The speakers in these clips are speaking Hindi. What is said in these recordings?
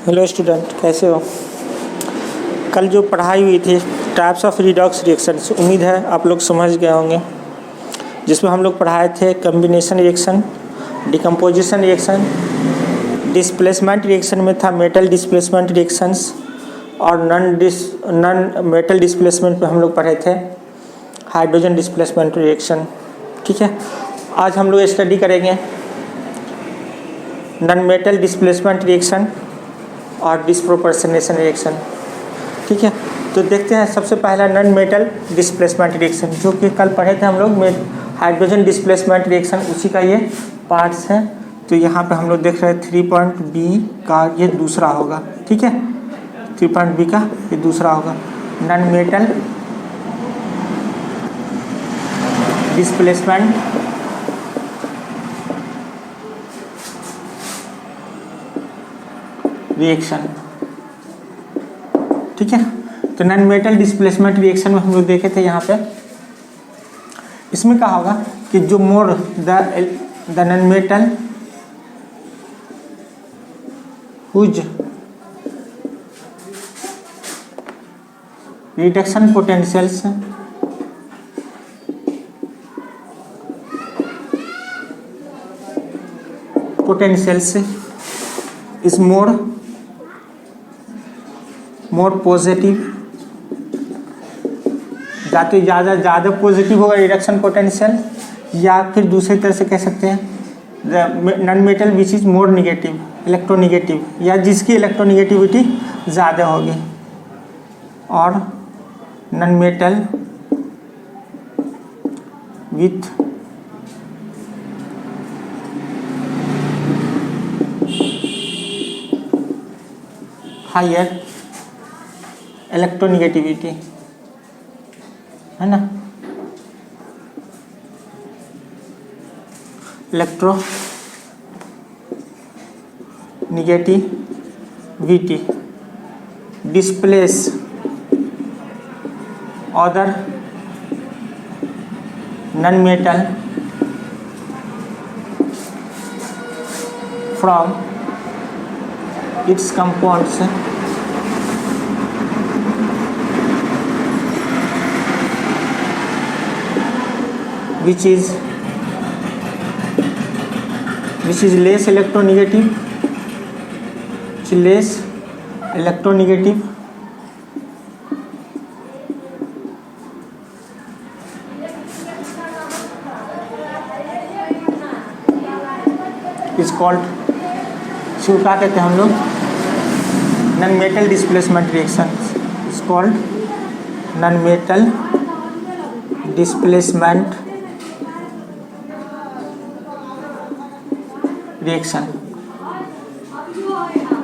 हेलो स्टूडेंट, कैसे हो? कल जो पढ़ाई हुई थी टाइप्स ऑफ रिडॉक्स रिएक्शंस, उम्मीद है आप लोग समझ गए होंगे। जिसमें हम लोग पढ़ाए थे combination reaction, decomposition reaction, displacement reaction में था मेटल डिस्प्लेसमेंट रिएक्शंस, और नॉन मेटल डिस्प्लेसमेंट पे हम लोग पढ़े थे हाइड्रोजन डिस्प्लेसमेंट रिएक्शन। ठीक है, आज हम लोग स्टडी करेंगे नॉन मेटल डिस्प्लेसमेंट रिएक्शन और डिस्प्रोपोर्शनेशन रिएक्शन। ठीक है, तो देखते हैं सबसे पहला नॉन मेटल डिस्प्लेसमेंट रिएक्शन, जो कि कल पढ़े थे हम लोग में हाइड्रोजन डिस्प्लेसमेंट रिएक्शन, उसी का ये पार्ट्स है। तो यहाँ पे हम लोग देख रहे हैं 3.B का ये दूसरा होगा। ठीक है, 3.B का ये दूसरा होगा नॉन मेटल डिस्प्लेसमेंट रिएक्शन। ठीक है, तो नॉन मेटल डिस्प्लेसमेंट रिएक्शन में हम लोग देखे थे यहाँ पे, इसमें क्या होगा कि जो more the non metal whose reduction potentials is more positive, जाते ज़्यादा पॉजिटिव होगा रिडक्शन पोटेंशियल, या फिर दूसरी तरह से कह सकते हैं non metal which is more negative electronegative, या जिसकी इलेक्ट्रोनिगेटिविटी ज़्यादा होगी, और non metal with higher electronegativity, है ना, electronegativity displace other non metal from its compounds which is less electronegative, is called, इसको क्या कहते हैं हम लोग, non metal displacement reaction, is called non metal displacement reaction.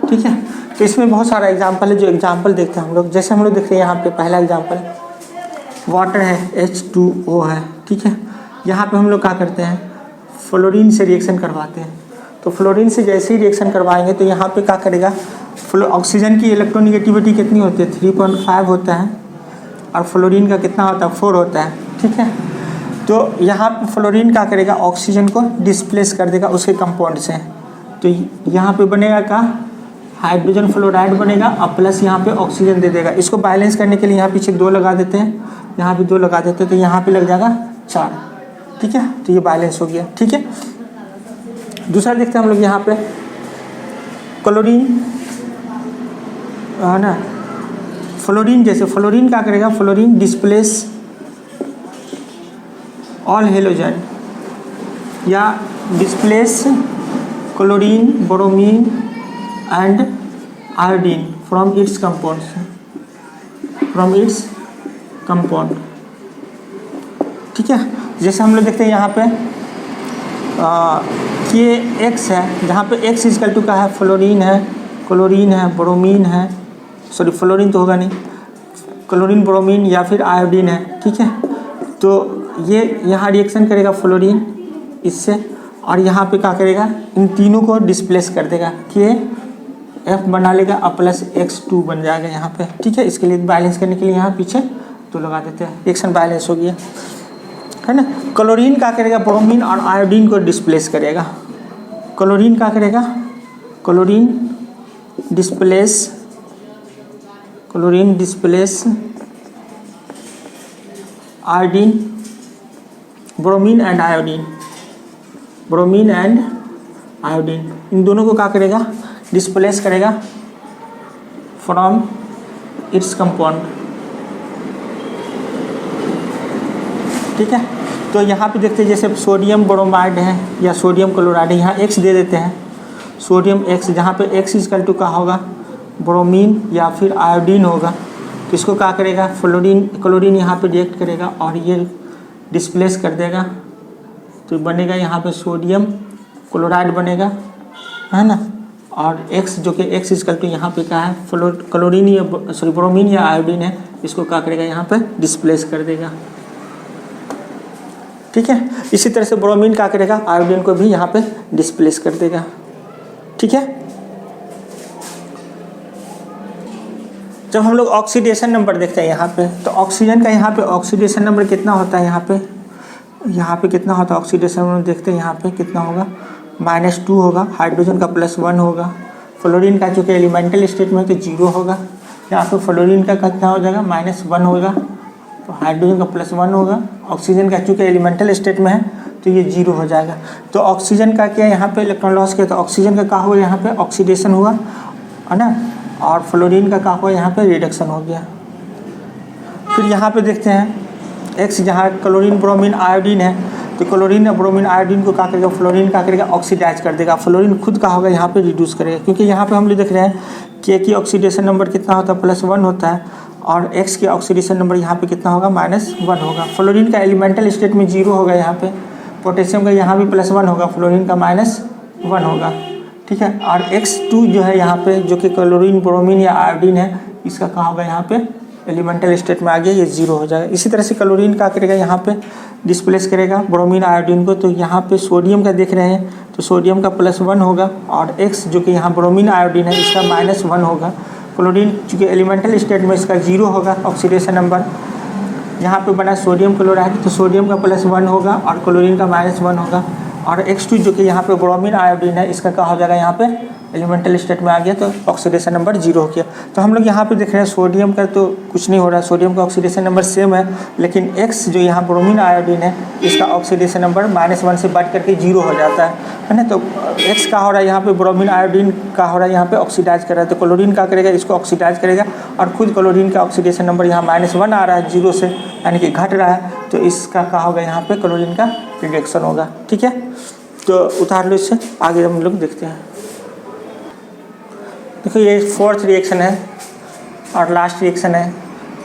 ठीक है, तो इसमें बहुत सारा एग्जाम्पल है, जो एग्जाम्पल देखते हैं हम लोग। जैसे हम लोग देख रहे हैं यहाँ पे पहला एग्जाम्पल वाटर है, H2O है। ठीक है, यहाँ पे हम लोग क्या करते हैं, फ्लोरीन से रिएक्शन करवाते हैं। तो फ्लोरीन से जैसे ही रिएक्शन करवाएंगे तो यहाँ पे क्या करेगा, ऑक्सीजन की इलेक्ट्रोनिगेटिविटी कितनी होती है, 3.5 होता है, और फ्लोरीन का कितना होता है, 4 होता है। ठीक है, तो यहाँ पे फ्लोरीन क्या करेगा, ऑक्सीजन को डिस्प्लेस कर देगा उसके कंपाउंड से। तो यहाँ पे बनेगा क्या, हाइड्रोजन फ्लोराइड बनेगा, और प्लस यहाँ पे ऑक्सीजन दे देगा। इसको बैलेंस करने के लिए यहाँ पीछे 2 लगा देते हैं, यहाँ पे 2 लगा देते हैं, तो यहाँ पे लग जाएगा 4। ठीक है, तो ये बैलेंस हो गया। ठीक है, दूसरा देखते हैं हम लोग यहाँ पे क्लोरीन, है ना, फ्लोरीन, जैसे फ्लोरीन क्या करेगा, फ्लोरीन डिस्प्लेस ऑल हेलोजन, या displace chlorine, bromine and iodine from its compound. ठीक है, जैसे हम लोग देखते हैं यहाँ पे ये X है, जहाँ पे X इजकल टू का है, फ्लोरीन है, क्लोरीन है, ब्रोमीन है, सॉरी फ्लोरीन तो होगा नहीं, क्लोरीन, ब्रोमीन या फिर आयोडीन है। ठीक है, तो ये यहाँ रिएक्शन करेगा फ्लोरीन इससे, और यहाँ पे क्या करेगा, इन तीनों को डिस्प्लेस कर देगा, कि F बना लेगा और प्लस X2 बन जाएगा यहाँ पे। ठीक है, इसके लिए बैलेंस करने के लिए यहाँ पीछे तो लगा देते हैं, रिएक्शन बैलेंस हो गया, है ना। क्लोरीन क्या करेगा, ब्रोमीन और आयोडीन को डिस्प्लेस करेगा। क्लोरीन क्या करेगा, chlorine displace chlorine displace iodine, bromine and iodine, bromine and iodine, इन दोनों को क्या करेगा, डिस्प्लेस करेगा फ्रॉम इट्स कंपाउंड। ठीक है, तो यहाँ पे देखते हैं जैसे सोडियम ब्रोमाइड है या सोडियम क्लोराइड है, यहाँ X दे देते हैं, सोडियम X, जहाँ पे X इक्वल टू क्या होगा, ब्रोमीन या फिर आयोडीन होगा, तो इसको क्या करेगा, क्लोरीन यहाँ पे रिएक्ट करेगा और ये डिस्प्लेस कर देगा, तो बनेगा यहाँ पे सोडियम क्लोराइड बनेगा, है ना। और X जो कि X इक्वल टू यहाँ पे क्या है, क्लोरीन या ब्रोमीन या आयोडीन है, इसको क्या करेगा, यहाँ पे डिस्प्लेस कर देगा। ठीक है, इसी तरह से ब्रोमीन क्या करेगा, आयोडीन को भी यहाँ पे डिस्प्लेस कर देगा। ठीक है, जब हम लोग ऑक्सीडेशन नंबर देखते हैं यहाँ पे, तो ऑक्सीजन का यहाँ पे ऑक्सीडेशन नंबर कितना होता है, यहाँ पे कितना होता है ऑक्सीडेशन नंबर, देखते हैं यहाँ पे कितना होगा, -2 होगा, हाइड्रोजन का +1 होगा, फ्लोरीन का चूँकि एलिमेंटल स्टेट में तो 0 होगा, यहाँ पे फ्लोरीन का कितना हो जाएगा, -1 होगा, तो हाइड्रोजन का +1 होगा, ऑक्सीजन का चूँकि एलिमेंटल स्टेट में है तो ये 0 हो जाएगा। तो ऑक्सीजन का क्या यहाँ पे इलेक्ट्रॉन लॉस किया, तो ऑक्सीजन का क्या हुआ, यहाँ पे ऑक्सीडेशन हुआ, है ना, और फ्लोरीन का क्या हुआ, यहाँ पे रिडक्शन हो गया। फिर यहाँ पे देखते हैं X, जहाँ क्लोरीन ब्रोमीन आयोडीन है, तो क्लोरीन और ब्रोमीन आयोडीन को क्या करेगा, फ्लोरीन क्या करेगा, ऑक्सीडाइज कर देगा, फ्लोरीन खुद का होगा यहाँ पे रिड्यूस करेगा, क्योंकि यहाँ पे हम लोग देख रहे हैं K की ऑक्सीडेशन नंबर कितना होता है, +1 होता है, और X की ऑक्सीडेशन नंबर यहाँ पे कितना होगा, -1 होगा। फ्लोरीन का एलिमेंटल स्टेट में 0 होगा, यहाँ पे पोटेशियम का यहाँ भी +1 होगा, फ्लोरीन का -1 होगा। ठीक है, और X2 जो है यहाँ पे, जो कि क्लोरीन ब्रोमीन या आयोडीन है, इसका कहाँ होगा, यहाँ पे एलिमेंटल स्टेट में आ गया, ये 0 हो जाएगा। इसी तरह से क्लोरीन क्या करेगा, यहाँ पे डिस्प्लेस करेगा ब्रोमीन आयोडीन को, तो यहाँ पे सोडियम का देख रहे हैं, तो सोडियम का +1 होगा, और X जो कि यहाँ ब्रोमीन आयोडीन है, इसका -1 होगा। क्लोरीन चूँकि एलिमेंटल स्टेट में इसका 0 होगा ऑक्सीडेशन नंबर, यहाँ पे बना सोडियम क्लोराइड, तो सोडियम का +1 होगा और क्लोरीन का -1 होगा, और X2 जो कि यहाँ पे ब्रोमीन आयोडीन है, इसका क्या हो जाएगा, यहाँ पे एलिमेंटल स्टेट में आ गया, तो ऑक्सीडेशन नंबर 0 हो गया। तो हम लोग यहाँ पे देख रहे हैं सोडियम का तो कुछ नहीं हो रहा है, सोडियम का ऑक्सीडेशन नंबर सेम है, लेकिन X जो यहाँ ब्रोमीन आयोडीन है, इसका ऑक्सीडेशन नंबर -1 से बढ़ करके 0 हो जाता है ना। तो X का हो रहा है यहाँ पे, ब्रोमीन आयोडीन का हो रहा है यहाँ पे ऑक्सीडाइज कर रहा है, तो क्लोरीन क्या करेगा, इसको ऑक्सीडाइज करेगा, और खुद क्लोरीन का ऑक्सीडेशन नंबर यहाँ -1 आ रहा है 0 से, यानी कि घट रहा है, तो इसका क्या होगा, यहाँ पे क्लोरीन का रिडक्शन होगा। ठीक है, तो उतार लो इससे, आगे हम लोग देखते हैं। देखो ये 4th रिएक्शन है और लास्ट रिएक्शन है,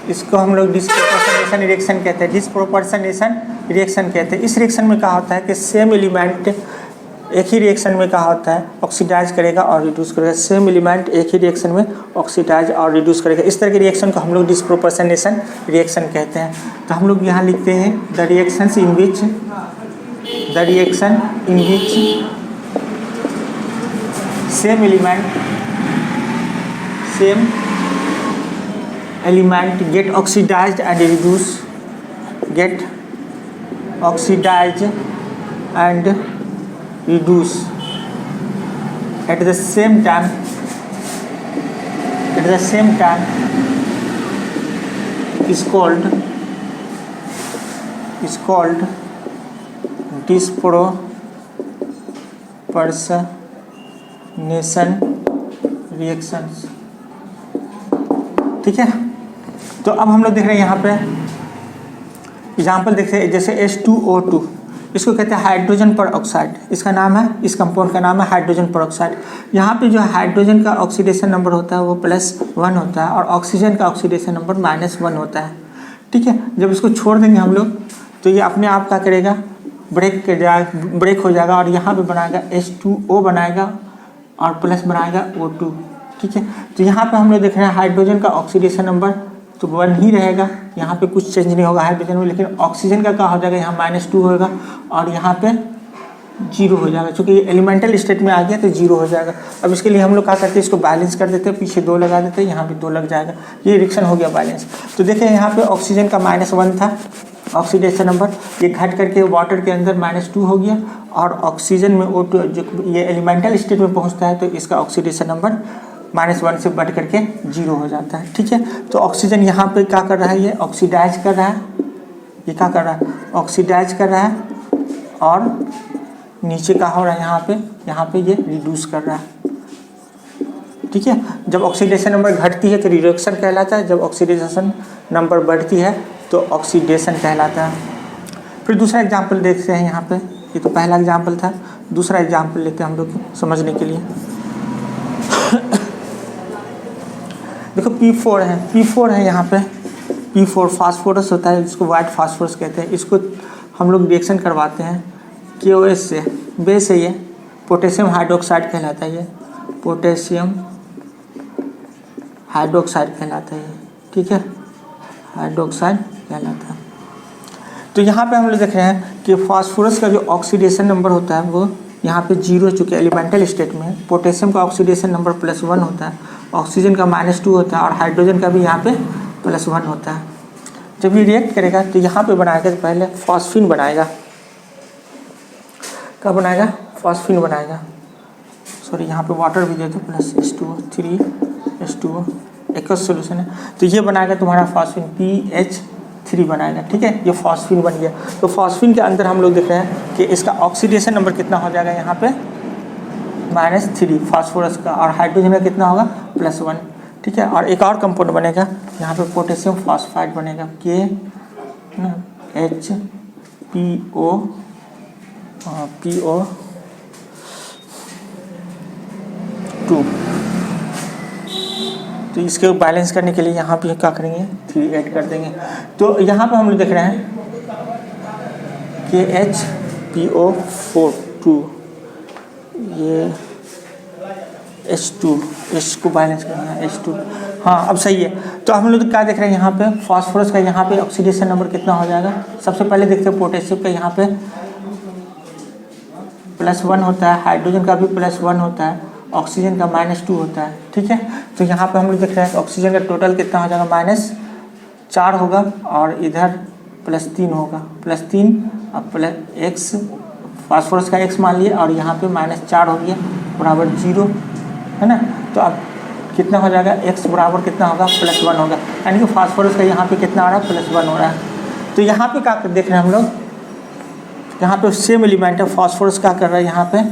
इसको हम लोग डिस्प्रोपोर्शनेशन रिएक्शन कहते हैं, डिस्प्रोपोर्शनेशन रिएक्शन कहते हैं। इस रिएक्शन में क्या होता है कि सेम एलिमेंट एक ही रिएक्शन में क्या होता है, ऑक्सीडाइज करेगा और रिड्यूस करेगा, सेम एलिमेंट एक ही रिएक्शन में ऑक्सीडाइज और रिड्यूस करेगा। इस तरह के रिएक्शन को हम लोग डिस्प्रोपोर्शनेशन रिएक्शन कहते हैं। तो हम लोग यहाँ लिखते हैं the reaction in which same element get oxidized and reduce at the same time is called disproportionation reactions। ठीक है, तो अब हम लोग देख रहे हैं यहाँ पे एग्जाम्पल देखते हैं, जैसे H2O2, इसको कहते हैं हाइड्रोजन पर ऑक्साइड, इसका नाम है, इस कंपाउंड का नाम है हाइड्रोजन पर ऑक्साइड। यहाँ पे जो हाइड्रोजन का ऑक्सीडेशन नंबर होता है वो +1 होता है और ऑक्सीजन का ऑक्सीडेशन नंबर -1 होता है। ठीक है, जब इसको छोड़ देंगे हम लोग तो ये अपने आप क्या करेगा, ब्रेक हो जाएगा और यहाँ पे बनाएगा H2O बनाएगा और प्लस बनाएगा O2। ठीक है, तो यहाँ पे हम लोग देख रहे हैं हाइड्रोजन का ऑक्सीडेशन नंबर तो 1 ही रहेगा, यहाँ पे कुछ चेंज नहीं होगा हाइड्रोजन में, लेकिन ऑक्सीजन का क्या हो जाएगा, यहाँ -2 होगा और यहाँ पे 0 हो जाएगा, क्योंकि ये एलिमेंटल स्टेट में आ गया तो 0 हो जाएगा। अब इसके लिए हम लोग क्या करते हैं, इसको बैलेंस कर देते हैं, पीछे 2 लगा देते हैं, यहाँ पे 2 लग जाएगा, ये रिएक्शन हो गया बैलेंस। तो देखिए यहाँ पे ऑक्सीजन का -1 था ऑक्सीडेशन नंबर, ये घट करके वाटर के अंदर -2 हो गया और ऑक्सीजन में O2 जो ये एलिमेंटल स्टेट में पहुँचता है तो इसका ऑक्सीडेशन नंबर -1 से बढ़ करके 0 हो जाता है। ठीक है, तो ऑक्सीजन यहाँ पे क्या कर रहा है, ये ऑक्सीडाइज कर रहा है, ये क्या कर रहा है, ऑक्सीडाइज कर रहा है, और नीचे क्या हो रहा है, यहाँ पे ये रिड्यूस कर रहा है। ठीक है, जब ऑक्सीडेशन नंबर घटती है तो रिडक्शन कहलाता है, जब ऑक्सीडेशन नंबर बढ़ती है तो ऑक्सीडेशन कहलाता है। फिर दूसरा एग्जाम्पल देखते हैं यहाँ पे, ये तो पहला एग्जाम्पल था, दूसरा एग्जाम्पल लेते हैं हम लोग समझने के लिए। देखो P4 है, P4 है यहाँ पे, P4 फास्फोरस होता है, जिसको वाइट फास्फोरस कहते हैं। इसको हम लोग रिएक्शन करवाते हैं KOH से, बेस है ये, पोटेशियम हाइड्रोक्साइड कहलाता है, ये पोटेशियम हाइड्रोक्साइड कहलाता है। ठीक है, हाइड्रोक्साइड कहलाता है। तो यहाँ पे हम लोग देख रहे हैं कि फास्फोरस का जो ऑक्सीडेशन नंबर होता है वो यहाँ पे 0, चूँकि एलिमेंटल स्टेट में है। पोटेशियम का ऑक्सीडेशन नंबर +1 होता है, ऑक्सीजन का -2 होता है, और हाइड्रोजन का भी यहाँ पे +1 होता है। जब ये रिएक्ट करेगा तो यहाँ पे बनाएगा, तो पहले फॉस्फीन बनाएगा। क्या बनाएगा, फॉस्फीन बनाएगा। सॉरी, यहाँ पे वाटर भी दे दो, +H2O 3H2O, एक सोल्यूशन है। तो ये बनाएगा तुम्हारा फॉस्फीन, PH3 बनाएगा। ठीक है, ये फॉस्फीन बन गया। तो फॉस्फीन के अंदर हम लोग देख रहे हैं कि इसका ऑक्सीडेशन नंबर कितना हो जाएगा, यहाँ पे -3 फास्फोरस का, और हाइड्रोजन का कितना होगा, +1। ठीक है, और एक और कंपाउंड बनेगा यहाँ पे, पोटेशियम फॉस्फाइड बनेगा, KHPO2। तो इसके बैलेंस करने के लिए यहाँ पे क्या करेंगे, 3 ऐड कर देंगे। तो यहाँ पे हम लोग देख रहे हैं KHPO4 ये H2, H को बैलेंस करना है, H2। हाँ, अब सही है। तो हम लोग क्या देख रहे हैं यहाँ पे, फास्फोरस का यहाँ पे ऑक्सीडेशन नंबर कितना हो जाएगा। सबसे पहले देखते हैं पोटेशियम का, यहाँ पे +1 होता है, हाइड्रोजन का भी +1 होता है, ऑक्सीजन का -2 होता है। ठीक है, तो यहाँ पे हम लोग देख रहे हैं ऑक्सीजन का टोटल कितना हो जाएगा, -4 होगा, और इधर +3 होगा, +3 अब +x, फास्फोरस का x मान लिए, और यहाँ पे -4 हो गया बराबर 0, है ना। तो अब कितना हो जाएगा, x बराबर कितना होगा, +1 होगा, यानी कि फास्फोरस का यहाँ पे कितना आ रहा है, +1 हो रहा है। तो यहाँ पे क्या देख रहे हैं हम लोग, यहाँ पे सेम एलिमेंट है, फास्फोरस क्या कर रहा है, यहाँ पे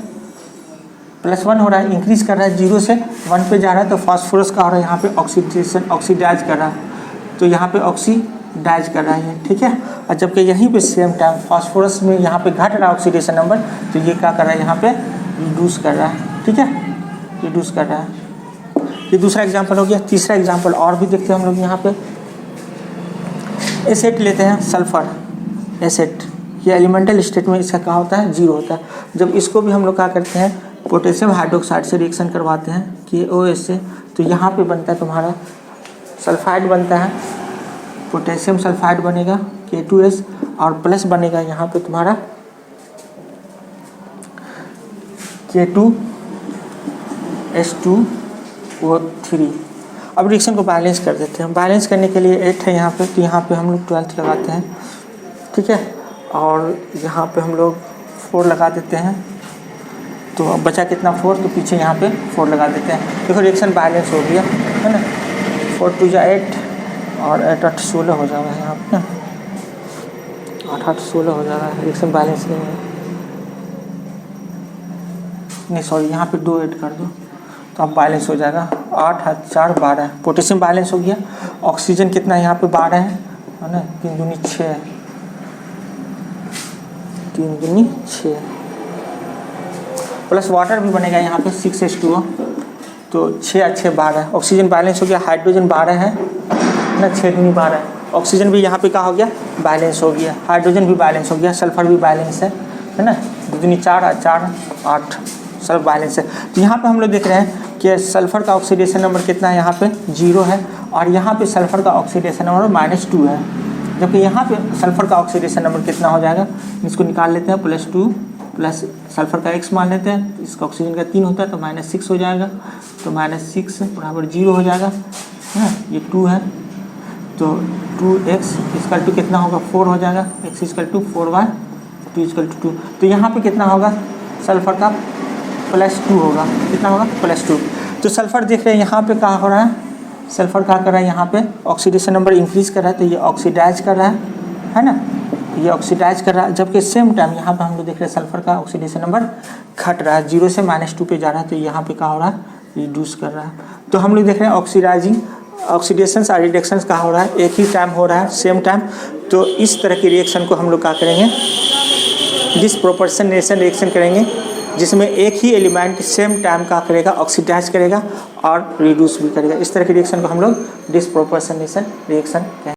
+1 हो रहा है, इंक्रीज कर रहा है, 0 से 1 पे जा रहा है। तो फास्फोरस का हो रहा है यहाँ पे ऑक्सीडेशन, ऑक्सीडाइज कर रहा है, तो यहाँ पे ऑक्सीडाइज कर रहा है। ठीक है, और जबकि यहीं पे सेम टाइम फास्फोरस में यहाँ पे घट रहा है ऑक्सीडेशन नंबर, तो ये क्या कर रहा है, यहाँ पे रिड्यूस कर रहा है। ठीक है, रिड्यूस कर रहा है। ये दूसरा एग्जाम्पल हो गया। तीसरा एग्जाम्पल और भी देखते हैं हम लोग, यहाँ पे एसेट लेते हैं, सल्फर एसेट, ये एलिमेंटल स्टेट में इसका क्या होता है, 0 होता है। जब इसको भी हम लोग क्या करते हैं, पोटेशियम हाइड्रोक्साइड से रिएक्शन करवाते हैं KOH से, तो यहाँ पे बनता है तुम्हारा सल्फाइड बनता है, पोटेशियम सल्फाइड बनेगा K2S, और प्लस बनेगा यहाँ पे तुम्हारा K2S2O3। अब रिएक्शन को बैलेंस कर देते हैं। बैलेंस करने के लिए 8 है यहाँ पे, तो यहाँ पे हम लोग 12 लगाते हैं। ठीक है, और यहाँ पे हम लोग 4 लगा देते हैं, तो अब बचा कितना, 4, तो पीछे यहाँ पे 4 लगा देते हैं। देखो रिएक्शन बैलेंस हो गया, है ना। 4 2 8, और 8 8 16 हो जा रहा है यहाँ पे, 8 8 16 हो जा रहा है। रिएक्शन बैलेंस नहीं, सॉरी, यहाँ पे 2 ऐड कर दो, तो अब बैलेंस हो जाएगा। 8 8 4 12, पोटेशियम बैलेंस हो गया। ऑक्सीजन कितना है यहाँ पे, 12 है ना, 3 दूनी 6, 3 दूनी 6, प्लस वाटर भी बनेगा यहाँ पे 6H2O, तो 6 अच्छे 12, ऑक्सीजन बैलेंस हो गया। हाइड्रोजन 12 है ना, 6 दूनी 12, ऑक्सीजन भी यहाँ पे क्या हो गया, बैलेंस हो गया। हाइड्रोजन भी बैलेंस हो गया, सल्फर भी बैलेंस है ना, 2 दूनी 4 4 8, सब बैलेंस है। तो यहाँ पे हम लोग देख रहे हैं कि सल्फर का ऑक्सीडेशन नंबर कितना है, यहाँ पे 0 है, और यहाँ पे सल्फर का ऑक्सीडेशन नंबर -2 है, जबकि यहाँ पे सल्फर का ऑक्सीडेशन नंबर कितना हो जाएगा, इसको निकाल लेते हैं, +2 प्लस सल्फर का x मान लेते हैं, इसका ऑक्सीजन का 3 होता है, तो -6 हो जाएगा, तो -6 बराबर 0 हो जाएगा, है ना। ये 2 है, तो 2x इक्वल टू कितना होगा, 4 हो जाएगा, x equal to 4y 2 equal to 2। तो यहाँ पे कितना होगा, सल्फर का +2 होगा, कितना होगा, +2। तो सल्फर देख रहे हैं यहाँ पे क्या हो रहा है, सल्फर क्या कर रहा है, यहाँ पे ऑक्सीडेशन नंबर इंक्रीज कर रहा है, तो ये ऑक्सीडाइज कर रहा है ना, ये ऑक्सीडाइज कर रहा है। जबकि सेम टाइम यहाँ पे हम लोग देख रहे हैं सल्फर का ऑक्सीडेशन नंबर घट रहा है, 0 से -2 पे जा रहा है, तो यहाँ पे क्या हो रहा है, रिड्यूस कर रहा है। तो हम लोग देख रहे हैं ऑक्सीडाइजिंग ऑक्सीडेशन और रिडक्शन का हो रहा है, एक ही टाइम हो रहा है, सेम टाइम। तो इस तरह की रिएक्शन को हम लोग क्या करेंगे, डिसप्रोपोर्शनेशन रिएक्शन करेंगे, जिसमें एक ही एलिमेंट सेम टाइम का करेगा, ऑक्सीडाइज करेगा और रिड्यूस भी करेगा। इस तरह की रिएक्शन को हम लोग डिसप्रोपोर्शनेशन रिएक्शन कहेंगे।